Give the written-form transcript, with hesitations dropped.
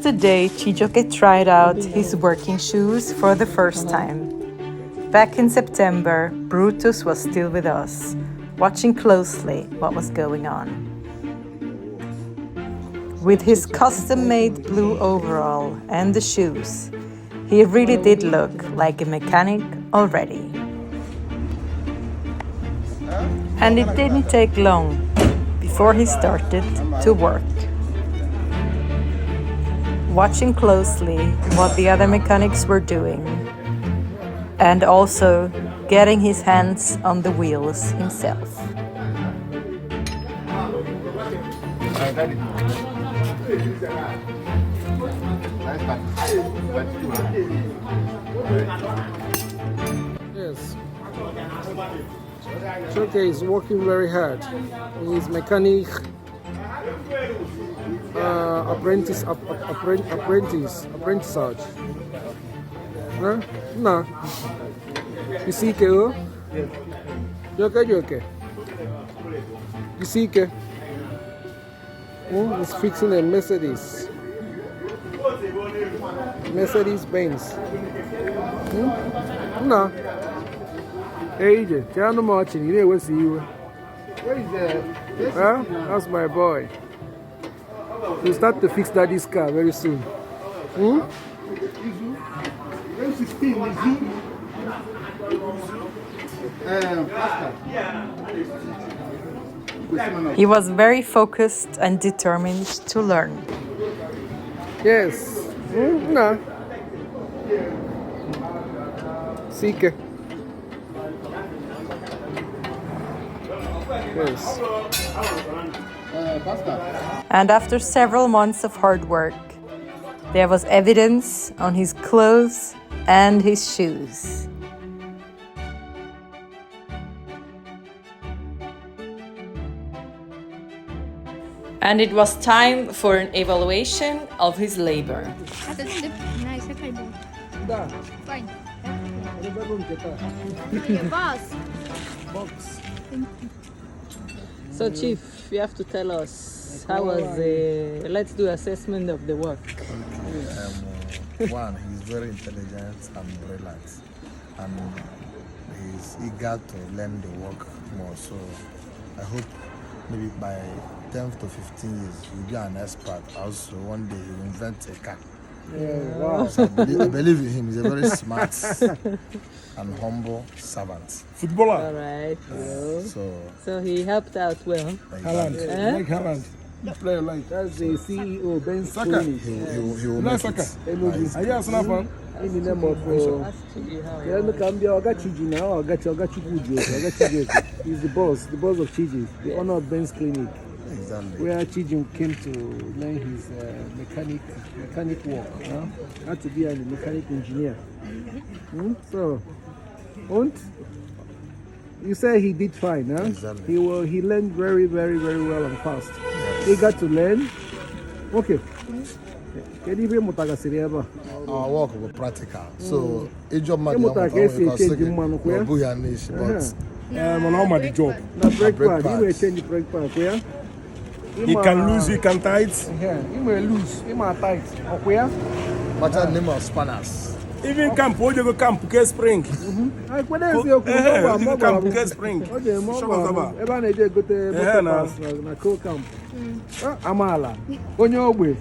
the day Chijioke tried out his working shoes for the first time. Back in September, Brutus was still with us, watching closely what was going on. With his custom-made blue overall and the shoes, he really did look like a mechanic already. And it didn't take long before he started to work. Watching closely what the other mechanics were doing, and also getting his hands on the wheels himself. Yes. Chijioke is working very hard. He's mechanic apprentissage. Huh? No. You see Ke? Chijioke. You see Ke? He's fixing a Mercedes Benz. No. Hey, tell no much. You know what's you. Where is the? Huh? That's my boy. He'll start to fix daddy's car very soon. He was very focused and determined to learn. Yes. No. Seeker. Yes. And after several months of hard work, there was evidence on his clothes and his shoes. And it was time for an evaluation of his labor. Fine. Box. So, Chief, you have to tell us how was the. Let's do assessment of the work. One, he's very intelligent and brilliant, and he's eager to learn the work more. So I hope maybe by 10 to 15 years he'll be an expert. Also, one day he'll invent a car. Yeah, wow. So I believe in him. He's a very smart and humble servant. Footballer. All right. So he helped out well. Haaland. Like Haaland. Player like. That's the CEO, Ben Saka. He will make Saka. it. Are you a snapper? In the name of he's the boss of Chiji, the owner of Ben's Clinic. Exactly. Where Chiji came to learn his mechanic work. Had to be a mechanic engineer. So, and you say he did fine, huh? Exactly. He learned very, very, very well and fast. He got to learn. Okay. Our work will be practical. So, each job man but the job. Brake pad, yeah? He can lose, he can tight. Yeah, he may lose, he may tight. Okay? What's the name of spanners? Even camp, when you go camp, get spring. I couldn't see a Camp, get spring. Okay, everyone go to cool camp. Amala, on your way.